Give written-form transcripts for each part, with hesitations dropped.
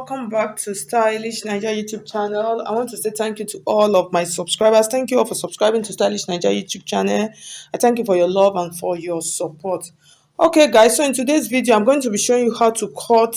welcome back to Stylish Naija YouTube channel. I want to say thank you to all of my subscribers. Thank you all for subscribing to Stylish Naija YouTube channel. I thank you for your love and for your support. Okay, guys, so in today's video, I'm going to be showing you how to cut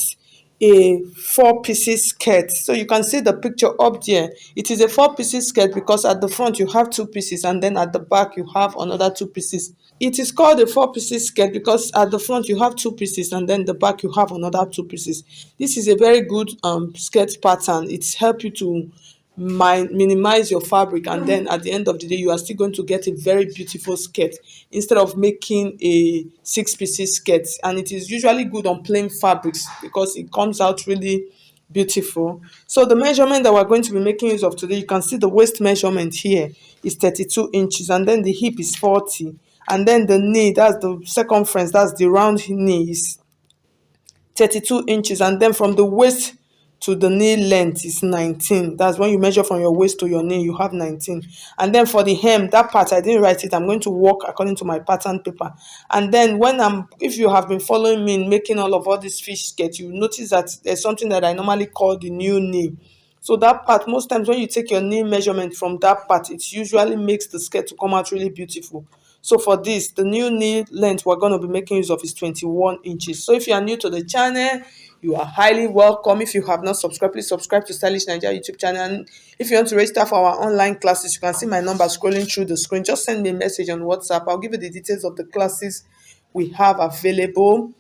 a four pieces skirt. So you can see the picture up there. It is a four pieces skirt because at the front you have two pieces and then at the back you have another two pieces. It is called a four pieces skirt because at the front you have two pieces and then the back you have another two pieces. This is a very good skirt pattern. It's help you to minimize your fabric, and then at the end of the day you are still going to get a very beautiful skirt instead of making a six pieces skirt. And it is usually good on plain fabrics because it comes out really beautiful. So the measurement that we're going to be making use of today, you can see the waist measurement here is 32 inches, and then the hip is 40, and then the knee, that's the circumference, that's the round knee, is 32 inches, and then from the waist to the knee length is 19. That's when you measure from your waist to your knee, you have 19. And then for the hem, that part I didn't write it, I'm going to work according to my pattern paper. And then if you have been following me in making all these fish sketch, you notice that there's something that I normally call the new knee. So that part, most times when you take your knee measurement from that part, it usually makes the skirt to come out really beautiful. So for this, the new knee length we're going to be making use of is 21 inches. So if you are new to the channel, you are highly welcome. If you have not subscribed, please subscribe to Stylish Nigeria YouTube channel. And if you want to register for our online classes, you can see my number scrolling through the screen. Just send me a message on WhatsApp. I'll give you the details of the classes we have available.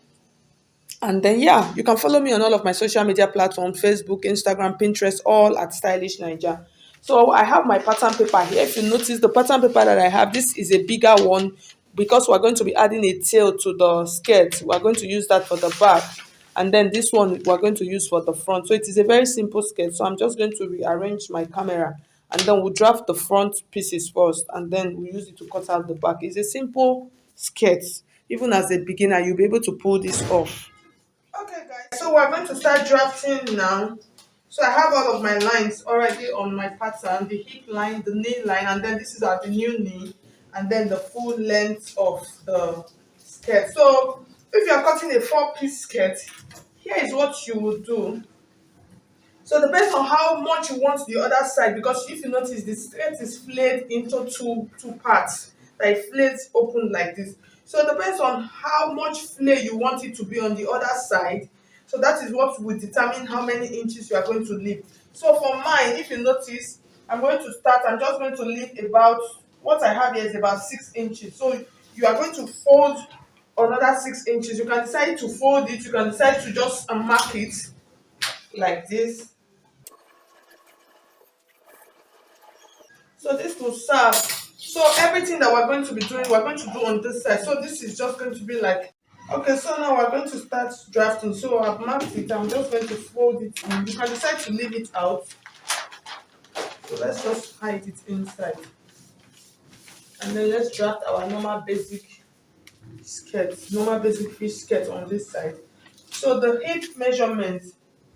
And then, yeah, you can follow me on all of my social media platforms: Facebook, Instagram, Pinterest, all at Stylish Nigeria. So I have my pattern paper here. If you notice, the pattern paper that I have, this is a bigger one because we're going to be adding a tail to the skirt. We're going to use that for the back. And then this one we're going to use for the front. So it is a very simple skirt. So I'm just going to rearrange my camera, and then we'll draft the front pieces first, and then we use it to cut out the back. It's a simple skirt. Even as a beginner, you'll be able to pull this off. Okay, guys, so we're going to start drafting now. So I have all of my lines already on my pattern: the hip line, the knee line, and then this is the new knee, and then the full length of the skirt. So if you are cutting a four-piece skirt, here is what you will do. So it depends on how much you want the other side, because if you notice, the skirt is flayed into two parts, like flayed open like this. So it depends on how much flay you want it to be on the other side. So that is what will determine how many inches you are going to leave. So for mine, if you notice, I'm just going to leave about, what I have here is about 6 inches. So you are going to fold another 6 inches. You can decide to fold it, you can decide to just mark it like this. So this will serve. So everything that we're going to be doing, we're going to do on this side. So this is just going to be like, okay, so now we're going to start drafting. So I've marked it. I'm just going to fold it in. You can decide to leave it out. So let's just hide it inside. And then let's draft our normal basic skirt, normal basic fish skirt on this side. So the hip measurement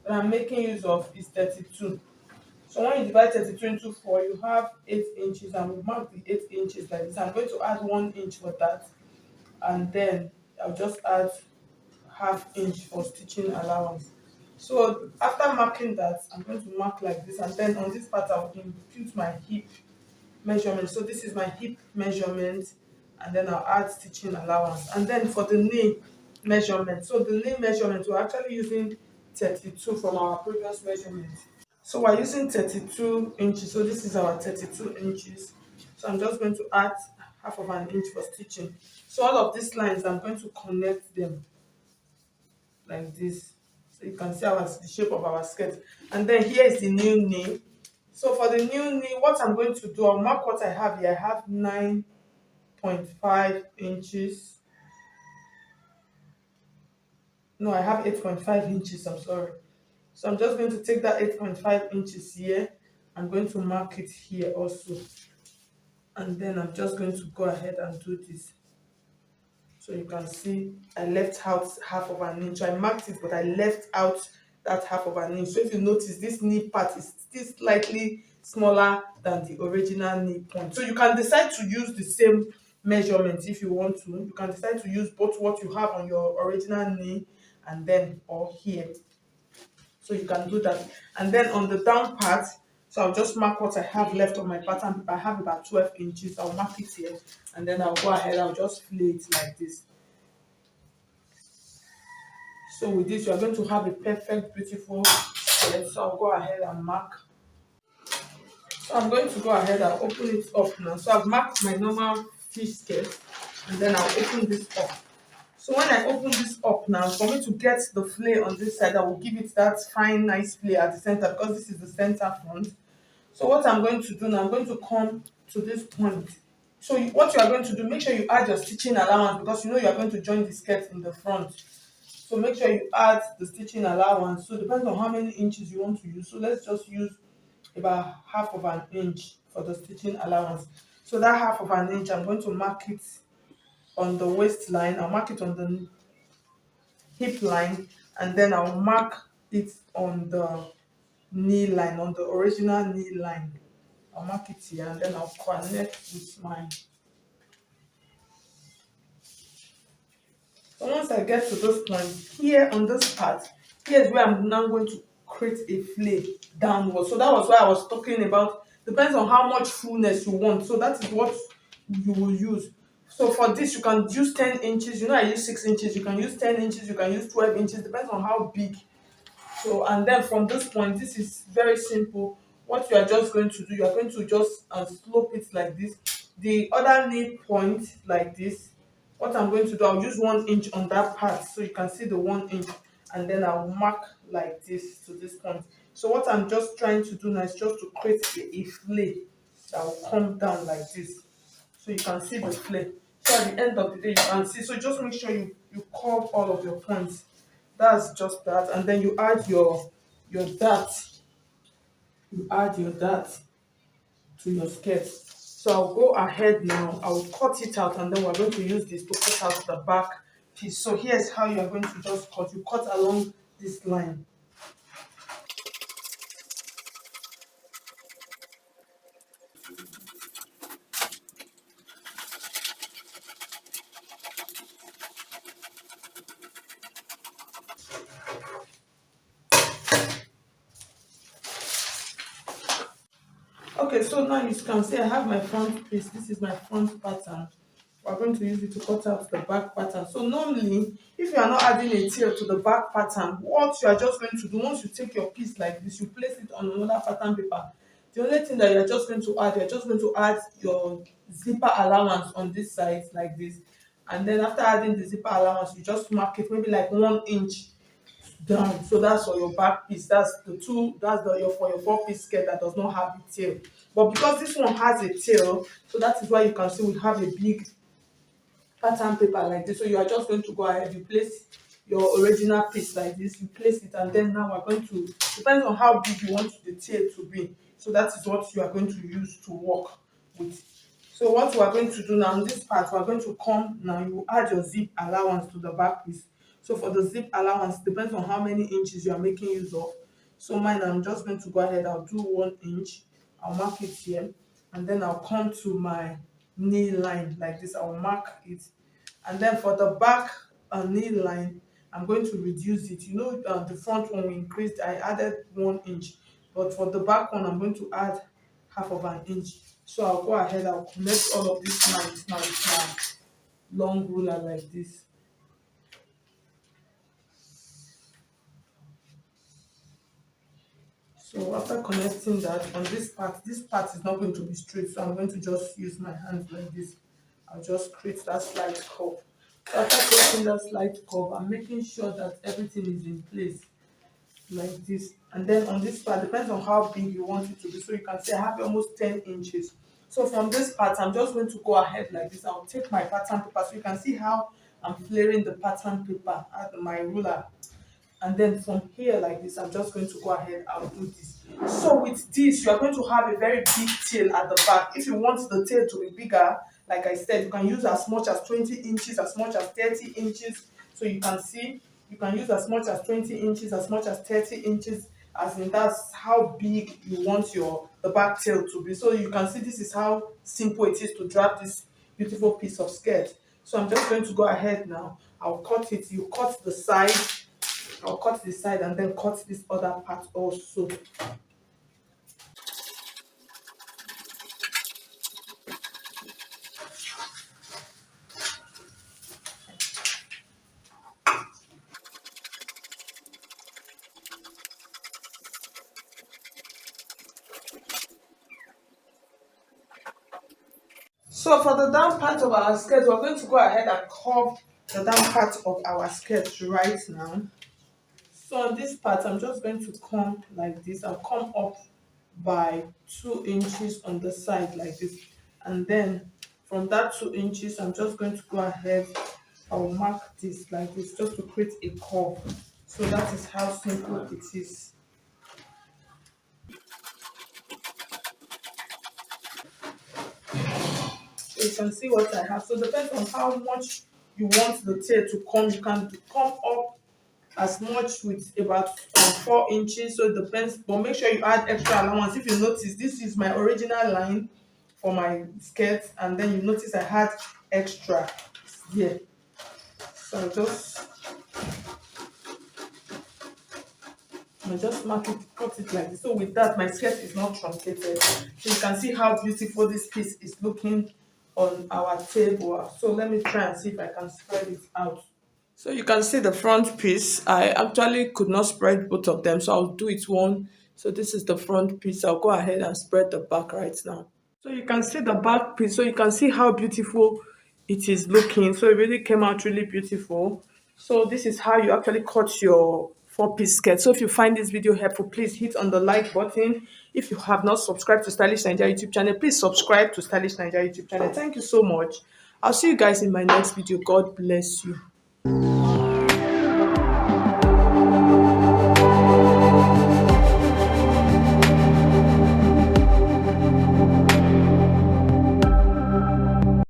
that I'm making use of is 32. So when you divide 32 into 4, you have 8 inches, and we mark the 8 inches like this. I'm going to add 1 inch for that, and then I'll just add half inch for stitching allowance. So after marking that, I'm going to mark like this, and then on this part I'll impute my hip measurement. So this is my hip measurement, and then I'll add stitching allowance. And then for the knee measurement, so the knee measurement, we're actually using 32 from our previous measurement. So we're using 32 inches. So this is our 32 inches. So I'm just going to add half of an inch for stitching. So all of these lines, I'm going to connect them like this. So you can see the shape of our skirt. And then here is the new knee. So for the new knee, what I'm going to do, I'll mark what I have here. I have 9.5 inches. No, I have 8.5 inches, I'm sorry. So I'm just going to take that 8.5 inches here. I'm going to mark it here also. And then I'm just going to go ahead and do this. So you can see I left out half of an inch. I marked it, but I left out that half of an inch. So if you notice, this knee part is still slightly smaller than the original knee point. So you can decide to use the same measurement if you want to. You can decide to use both what you have on your original knee and then or here. So you can do that. And then on the down part, so I'll just mark what I have left on my pattern paper. I have about 12 inches. I'll mark it here, and then I'll go ahead, I'll just flay it like this. So with this, you're going to have a perfect, beautiful skirt. So I'll go ahead and mark. So I'm going to go ahead and open it up now. So I've marked my normal fish skirt, and then I'll open this up. So when I open this up now, for me to get the flay on this side, I will give it that fine, nice flay at the center, because this is the center front. So what I'm going to do now, I'm going to come to this point. So what you are going to do, make sure you add your stitching allowance, because you know you are going to join the skirt in the front. So make sure you add the stitching allowance. So depends on how many inches you want to use. So let's just use about half of an inch for the stitching allowance. So that half of an inch, I'm going to mark it on the waistline. I'll mark it on the hip line, and then I'll mark it on the knee line, on the original knee line. I'll mark it here, and then I'll connect with my. So once I get to this point, here on this part, here's where I'm now going to create a flay downward. So that was why I was talking about, depends on how much fullness you want. So that is what you will use. So for this, you can use 10 inches. You know, I use 6 inches. You can use 10 inches. You can use 12 inches. Depends on how big. So, and then from this point, this is very simple. What you are just going to do, you are going to just slope it like this. The other knee point like this. What I'm going to do, I'll use 1 inch on that part, so you can see the 1 inch, and then I'll mark like this to this point. So what I'm just trying to do now is just to create a flay that will come down like this, so you can see the flay. So at the end of the day, you can see. So just make sure you curve all of your points. That's just that, and then you add your dart. You add your dart to your skirt. So I'll go ahead now, I'll cut it out, and then we're going to use this to cut out the back piece. So here's how you are going to just cut. You cut along this line. Okay, so now you can see I have my front piece. This is my front pattern. We're going to use it to cut out the back pattern. So normally, if you are not adding a tail to the back pattern, what you are just going to do, once you take your piece like this, you place it on another pattern paper. The only thing that you're just going to add, you're just going to add your zipper allowance on this side like this. And then after adding the zipper allowance, you just mark it maybe like 1 inch down. So that's for your back piece. That's the two. That's the your for your four-piece skirt that does not have a tail. But because this one has a tail, so that is why you can see we have a big pattern paper like this. So you are just going to go ahead, you place your original piece like this, you place it, and then now we're going to, depends on how big you want the tail to be. So that is what you are going to use to work with. So what we are going to do now in this part, we are going to come now, you add your zip allowance to the back piece. So for the zip allowance, depends on how many inches you are making use of. So mine, I'm just going to go ahead, I'll do 1 inch, I'll mark it here, and then I'll come to my knee line like this, I'll mark it. And then for the back knee line, I'm going to reduce it. You know, the front one we increased, I added 1 inch, but for the back one, I'm going to add half of an inch. So I'll go ahead, I'll connect all of these lines now with my long ruler like this. So after connecting that on this part is not going to be straight, so I'm going to just use my hands like this. I'll just create that slight curve. So after creating that slight curve, I'm making sure that everything is in place like this. And then on this part, depends on how big you want it to be. So you can see I have almost 10 inches. So from this part, I'm just going to go ahead like this. I'll take my pattern paper, so you can see how I'm flaring the pattern paper at my ruler. And then from here like this, I'm just going to go ahead, I'll do this. So with this, you are going to have a very big tail at the back. If you want the tail to be bigger, like I said, you can use as much as 20 inches, as much as 30 inches. So you can see, you can use as much as 20 inches, as much as 30 inches, as in that's how big you want your the back tail to be. So you can see this is how simple it is to drop this beautiful piece of skirt. So I'm just going to go ahead now, I'll cut it. You cut the side I'll cut the side and then cut this other part also. So for the down part of our skirt, we're going to go ahead and curve the down part of our skirt right now. So on this part, I'm just going to come like this. I'll come up by 2 inches on the side like this. And then from that 2 inches, I'm just going to go ahead. I'll mark this like this just to create a curve. So that is how simple it is. So you can see what I have. So depends on how much you want the tail to come. You can come up as much with about 4 inches. So it depends, but make sure you add extra allowance. If you notice, this is my original line for my skirt, and then you notice I had extra here. So I just mark it, cut it like this. So with that, my skirt is not truncated. So you can see how beautiful this piece is looking on our table. So let me try and see if I can spread it out. So you can see the front piece. I actually could not spread both of them, so I'll do it one. So this is the front piece. I'll go ahead and spread the back right now. So you can see the back piece. So you can see how beautiful it is looking. So it really came out really beautiful. So this is how you actually cut your four-piece skirt. So if you find this video helpful, please hit on the like button. If you have not subscribed to Stylish Naija YouTube channel, please subscribe to Stylish Naija YouTube channel. Thank you so much. I'll see you guys in my next video. God bless you.